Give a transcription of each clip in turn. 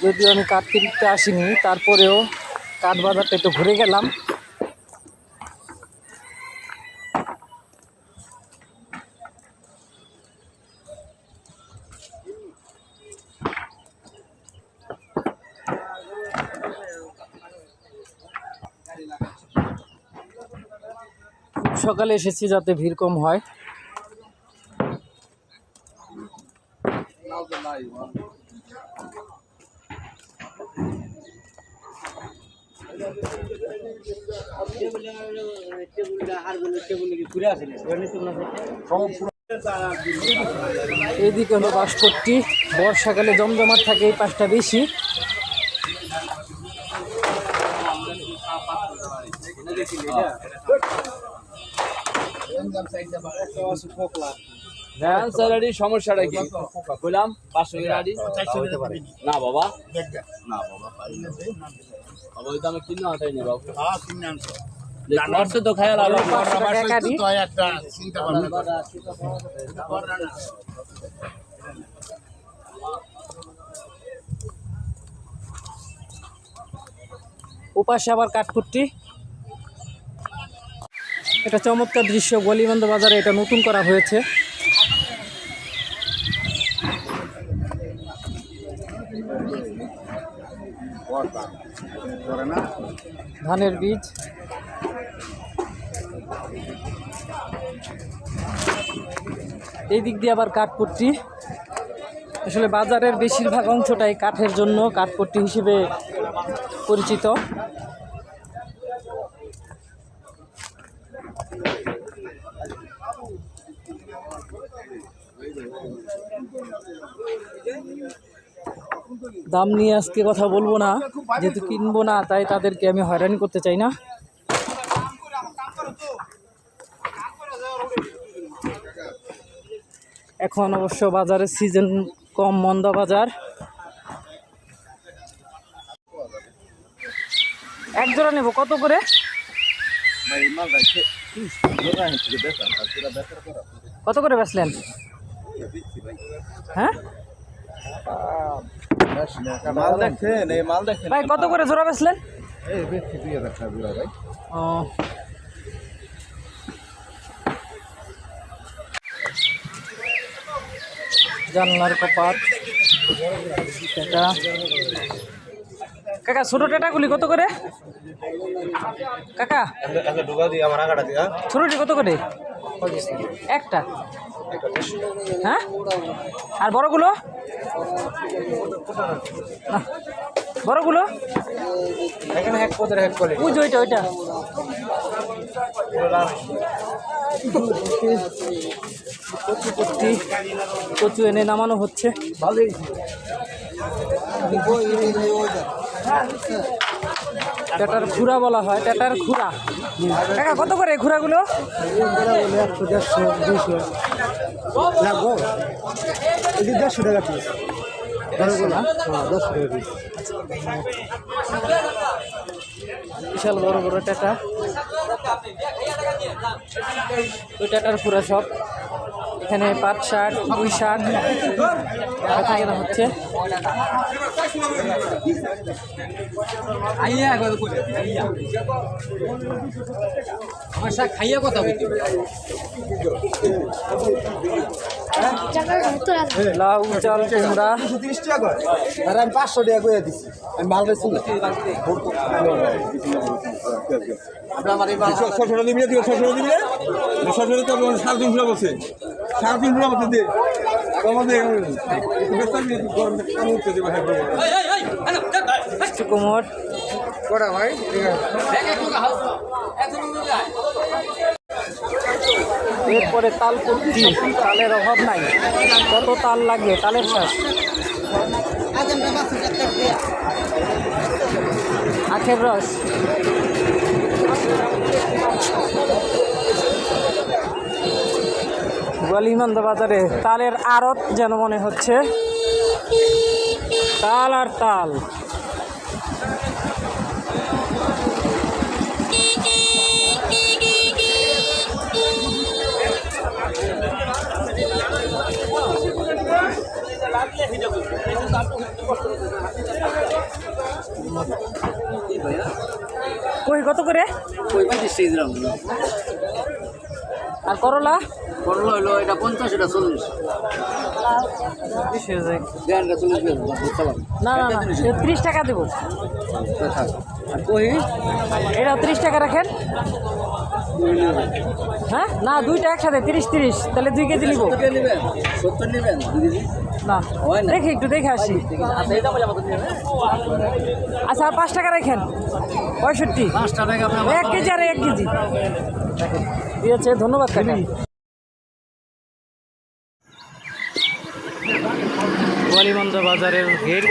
যদিও আমি কাঠ কিনতে আসিনি, তারপরেও কাঠ বাজারটা একটু ঘুরে গেলাম। সকালে এসেছি যাতে ভিড় কম হয়। এইদিকে হলো বাঁশপট্টি, বর্ষাকালে জমজমাট থাকে এই পাশটা বেশি। সমস্যাটা কি বললাম? 500 না বাবা, না বাবা ওই দামে কিনা হতাই নি বাবু। তো খায় ওপাশে আবার কাঠকুট্টি। এটা চমৎকার দৃশ্য, গলিবন্ধ বাজারে এটা নতুন করা হয়েছে। ধানের বীজ, এই দিক দিয়ে আবার কাঠপট্টি। আসলে বাজারের বেশিরভাগ অংশটাই কাঠের জন্য কাঠপট্টি হিসেবে পরিচিত। দাম নিয়ে আজকে কথা বলবো না, যেহেতু কিনবো না, তাই তাদেরকে আমি হয়রানি করতে চাই না। এখন অবশ্য বাজারের সিজন কম, মন্দা বাজার। এক জোড়া নেব, কত করে? কত করে বেচলেন? হ্যাঁ ভাই, কত করে জোড়া বেচলেন? ও, জানলার কপাট এটা। কাকা ছোট টেটাগুলি কত করে? কাকা ছোটটি কত করে একটা? হ্যাঁ, আর বড়গুলো? বড়গুলো এখানে এক পদের এক করে বুঝো, ওইটা ওইটা কচু এনে নামানো হচ্ছে। ভালোই টেটার খুরা বলা হয়, টেটার খুরা। কাকা কত করে খুরাগুলো? 100, 150, 200 টাকা পিস। বিশাল বড় বড় টেটা, ওই টেটার খুরা সব। এখানে পাট শাক, পুঁই শাক কেনা হচ্ছে। আমার শাক খাইয়া কথা বলতে লাউ, চাল, কুমড়া। আমি 500 টাকা করে দিচ্ছি, আমি মাল বেশি কোমর কটা ভাই। এরপরে তাল কুট্টি, তালের অভাব নাই, কত তাল লাগবে, তালের শ্বাস। আখের রস, গলিবন্ধ বাজারে তালের আড়ত যেন মনে হচ্ছে, তাল আর তাল। কই কত করে? আর করলা? করলো হলো এটা 50, এটা 40। না না না 30 টাকা দেবো। আর কহি এটা 30 টাকা রাখেন। হ্যাঁ না দুইটা একসাথে 30 তাহলে 2 কেজি নিব। 70 নেবেন 2 কেজি? না হয় না। দেখি একটু দেখে আসি। আচ্ছা এটা বলে আমাদের নেবেন। আচ্ছা আর 5 টাকা রাখেন 65। 5 টাকা আপনার 1 কেজি আর 1 কেজি দিয়েছে। ধন্যবাদ কাকা। গোয়ালিবন্ধ বাজারের গেট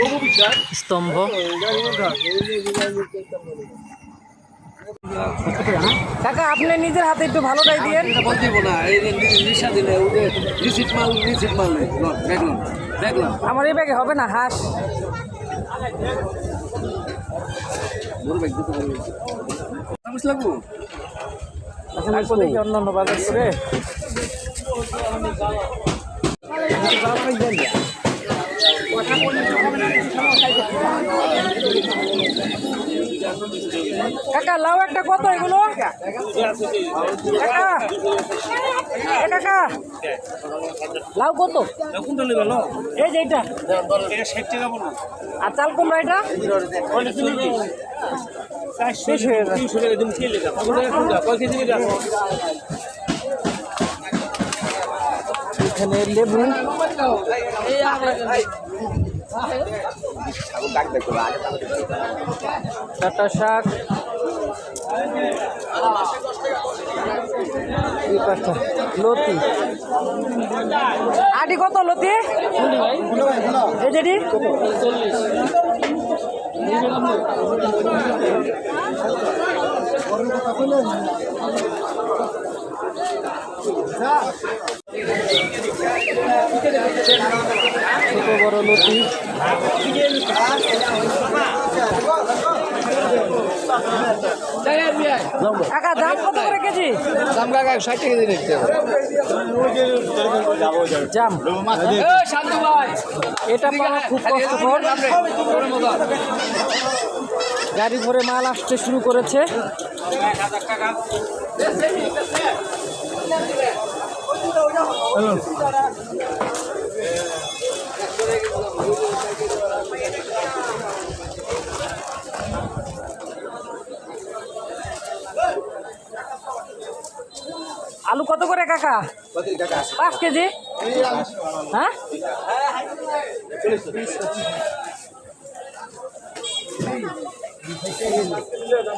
স্তম্ভ। কাকা আপনি নিজের হাতে একটু ভালোটাই দিয়েন। বলতে না এই যে রিক্সা দিলে ওই যে রিসিট মাল দেখলাম দেখলাম আমার এই ব্যাগে হবে না হাঁস। বড় ব্যাগ দিতে পারবো সামস লাগবো। আচ্ছা লাগবো দেখি অন্যান্য বাজার করে। কাকা লাউ একটা কত এগুলো? কাকা এ কাকা লাউ কত? এই যে এটা 60 টাকা বলুন। আর চাল কুমড়া এটা শেষ হয়ে যাবে। 300 টাকা দিন খেয়ে লেখা কয় কেজি নিয়ে যাবো? এখানে লেবু ডাঁটা শাক লতি আটি কত লতি? এই যেটি ছোট বড় লতি। কাকা দাম কত করে কেজি? দাম কাকা 60 টাকা দিন দিতে হবে। জাম এই শান্তু ভাই এটা পাওয়া খুব কষ্টকর। গাড়ি ভরে মাল আসতে শুরু করেছে। আলু কত করে কাকা? 5 কেজি। হ্যাঁ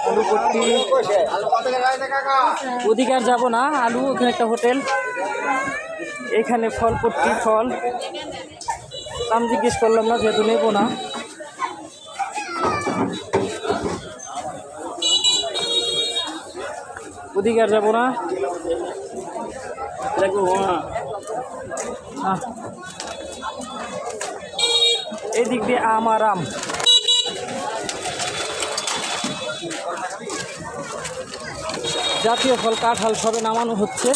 আলু ভর্তি। ওদিকে আর যাবো না। আলু ওখানে একটা হোটেল, এখানে ফল ভর্তি ফল। দাম জিজ্ঞেস করলাম না যেহেতু নেবো না। ওদিকে আর যাবো না। এই দিক দিয়ে আম আর আম। জাতীয় ফল কাঁঠাল সবে নামানো হচ্ছে।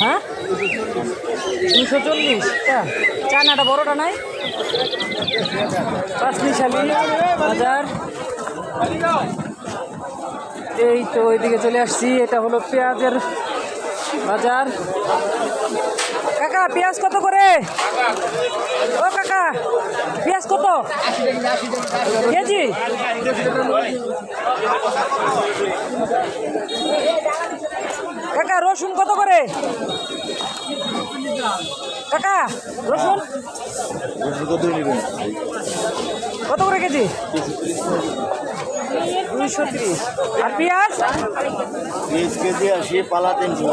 হ্যাঁ 240। চায়নাটা বড়টা নাই? পাঁচমিশালি বাজার। এই তো ওইদিকে চলে আসছি। এটা হলো পেঁয়াজের বাজার। কাকা পেঁয়াজ কত করে? ও কাকা পেঁয়াজ কত কেজি? কাকা রসুন কত করে? কাকা রসুন কত করে কেজি? 230। আর পেঁয়াজ? 20 কেজি 80, পালা 300।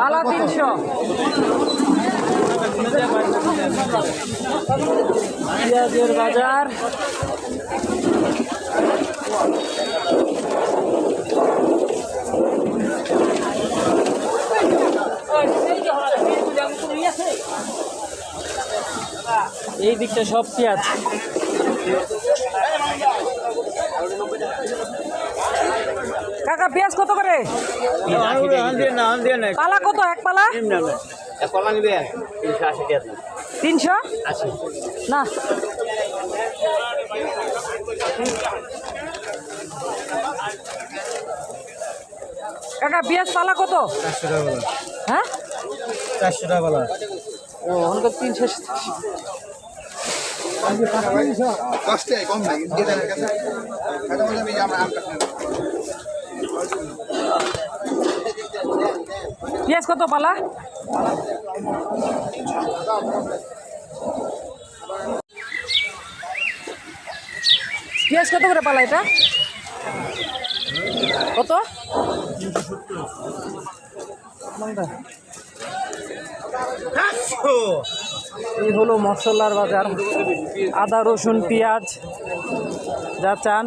পালা 300। পেঁয়াজের বাজার। এই দিকটা সব পেঁয়াজ। কাকা পেঁয়াজ কত করে? পালা কত এক পালা? 300 না। কাকা পেঁয়াজ পালা কত? 400 টাকা বলা। হ্যাঁ 400 টাকা বলা। ও অনেক 300। পেঁয়াজ কত পালা? পেঁয়াজ কত করে পালা এটা? কত? এই হলো মশলার বাজার। আদা রসুন পেঁয়াজ যা চান।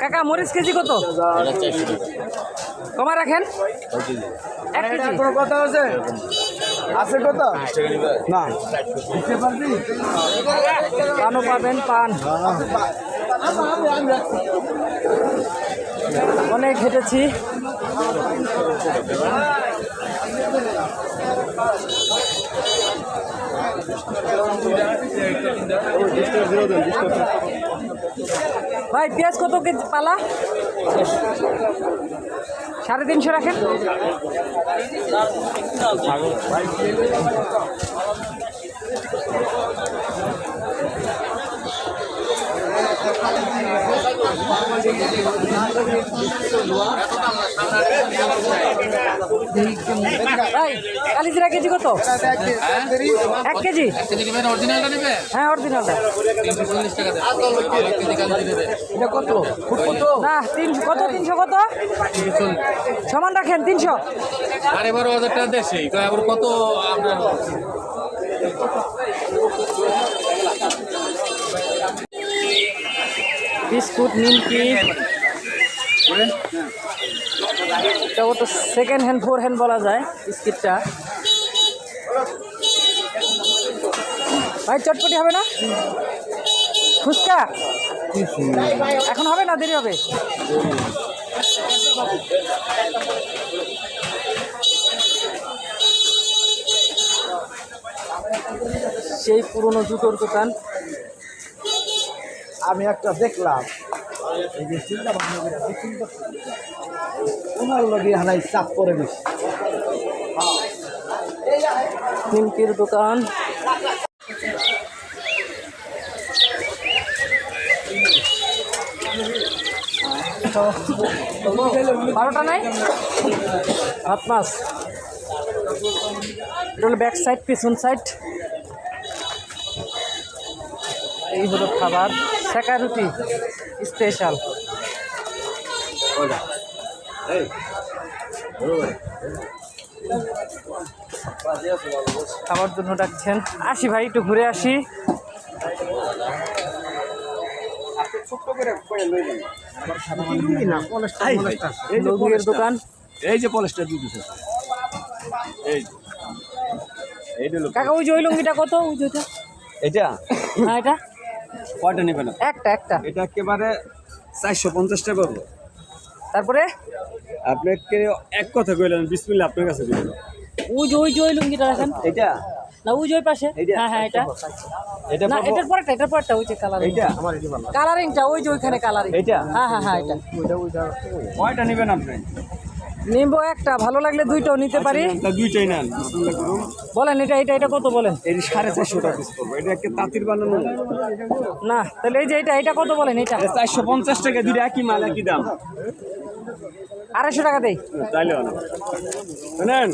কাকা মরিচ কেজি কত? কমা রাখেন। 1 কেজি। কথা আছে আছে কত না পানও পাবেন পান। অনেক হেঁটেছি। ভাই পেঁয়াজ কত কেজি পালা? 350 রাখেন। ভাই কালিজিরা কেজি কত? 1 কেজি। হ্যাঁ অরিজিনালটা। এটা কত না 300 কত? 300 কত? সমান রাখেন 300। 12,500 টাকা দেশে কত আমরা বিস্কুট নিমকি এটা তো সেকেন্ড হ্যান্ড 4 হ্যান্ড বলা যায় বিস্কিটটা। ভাই চটপটি হবে না? ফুচকা এখন হবে না, দেরি হবে। সেই পুরনো জুতোর দোকান। আমি একটা দেখলাম এই যে চিন্তা ভাবনা করে ওনার লগে হানাই চাপ করে দিস নিমকির দোকান। বারোটা নাই ভাত মাছ। এটা হলো ব্যাক সাইড, পিছন সাইড। এই হলো খাবার। সেকা রুটি স্পেশাল। খাবার জন্য ডাকছেন। আসি ভাই একটু ঘুরে আসি। লঘুয়ের দোকান। এই যে পলিশটা দিতেছে কাকা ওই যে ওই লুঙ্গিটা কত? ওই যে এটা হ্যাঁ এটা কয়টা নেবেন একটা একটা। এটা একেবারে 450 টাকা করবো। তারপরে আপনাকে এক কথা কইলেন বিসমিল্লাহ আপনার কাছে দিবেন। ওই লুঙ্গিটা রাখেন। এটা না ওই যে ওই পাশে। হ্যাঁ হ্যাঁ এটা এটা না, এটার পরেরটা ওই যে কালারিং। এটা আমার এটা ভালো কালারিংটা ওই যে ওইখানে কালারিং। এটা হ্যাঁ হ্যাঁ হ্যাঁ এটা। কয়টা নেবেন আপনি? নিবো একটা, ভালো লাগলে দুইটাও নিতে পারি। তা দুইটাই নেন বিসমিল্লাহ করুন। বলেন এটা কত বলেন? এই 450 টাকা পিস করবো। এটা একটা তাঁতির বানানো না তাহলে এই যে এটা কত বলেন? এটা 450 টাকা দুইটা একই মাল একই দাম। 250 টাকা দেই। তাইলে না শুনেন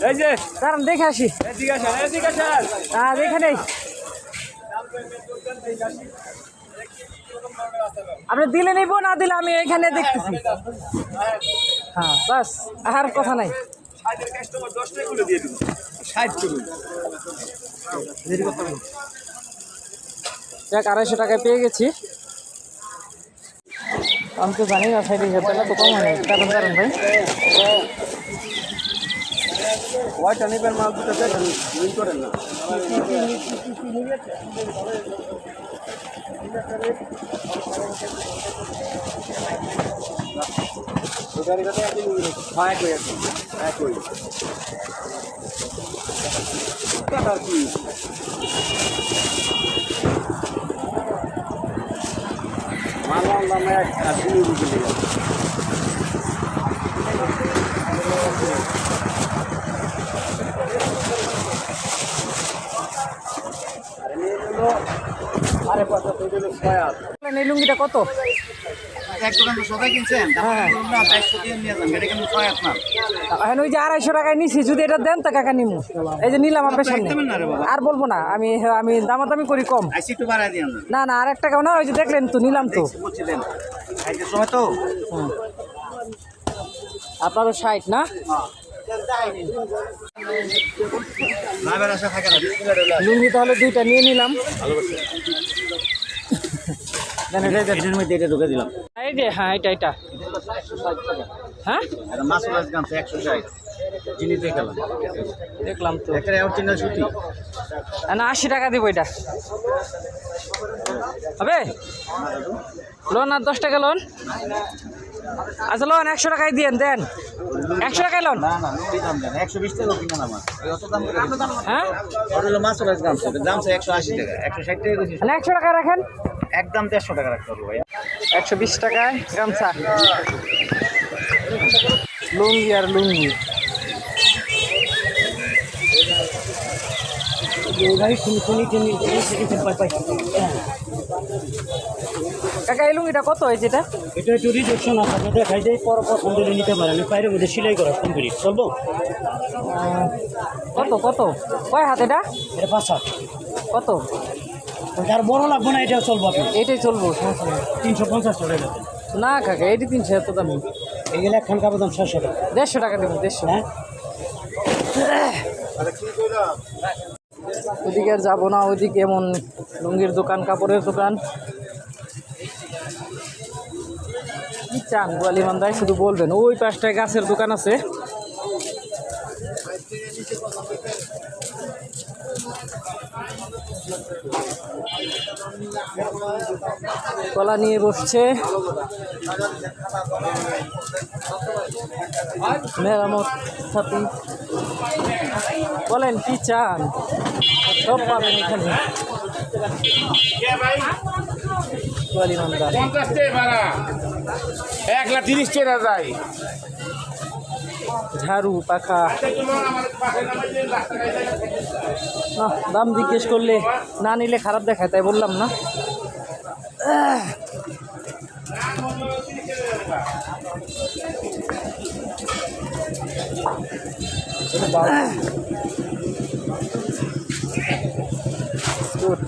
এই যে কারণ দেখে আসি। এদিকে আসেন আর এখানে আপনি দিলে নিব, না দিলে আমি এখানে দেখতেছি। হ্যাঁ বাস আর কথা নাই। 10 টাকা করে দিয়ে দিন 60 করুন। যাক 250 টাকায় পেয়ে গেছি। আমি তো জানি না সাইড হিসাবে তো কম হয়। কারণ ভাই কয়টা নেবেন মাল দুটো দেখেন করেন না। এই লুঙ্গিটা কত? হ্যাঁ এখন ওই যে 250 টাকায় নিছি, যদি এটা দেন তা কাকা নিমু। এই যে নিলাম আপনার সামনে, আর বলবো না। আমি আমি দামাদামি করি কম। না না, আর 1 টাকাও না, ওই যে দেখলেন তো, নিলাম তো। হুম। আপনারও 60 না? লুঙ্গি তাহলে 2টা নিয়ে নিলাম। এটার মধ্যে এটা ঢুকে দিলাম। এই যে হ্যাঁ, এটা হ্যাঁ মাসুলাস গামছা 160 জিনিস দেখালাম, দেখলাম তো। একটা অরিজিনাল সুতি না, 80 টাকা দিব। এটা হবে লোন? আর 10 টাকা লোন? আচ্ছা লোন 100 টাকায় দেন 100 টাকায় লোন। না না, নুটি দাম দেন 120 টাকা কিনা নামা অত দাম করে। হ্যাঁ ওটা হলো মাসুলাস গামছা, দামছে 180 টাকা, 160 টাকা দিছি। 100 টাকায় রাখেন, একদম 150 টাকা রাখতে হবে ভাইয়া। 120 টাকায় গামছা, লুঙ্গি আর লুঙ্গি। কাকা এই লুঙ্গিটা কত হয়েছে? এটা একটু রিজেকশন আছে, আপনি দেখাই দেয়, পর পছন্দ হলে নিতে পারেন। বাইরের মধ্যে সেলাই করা কমপ্লিট, চলবো? কত কত কয় হাত এটা? এটা 5 হাত। কত? যার বড় লাগবে না, এটা চলবো আপনি। এইটাই চলবো, সমস্যা নেই। 350 টাকা দেবেন। না কাকা, এইটি 300 এত দামি। এইগুলো একখান কাপড় দাম 600 টাকা। 150 টাকা দেবো, 150। হ্যাঁ, ওদিকে আর যাবো না, ওইদিকে এমন লুঙ্গির দোকান, কাপড়ের দোকান। কি চান গোয়ালি মান্দায়, শুধু বলবেন। ওই পাশটায় গাছের দোকান আছে। কলা নিয়ে বসছে। মেরামত সাথী, বলেন কি চান, সব পাবেন এখানে। গোয়ালি মান্দা 50 টাকা ভাড়া, 130 টাকা যায়। ঝাড়ু পাখা না, দাম জিজ্ঞেস করলে না নিলে খারাপ দেখায়, তাই বললাম না। গুড।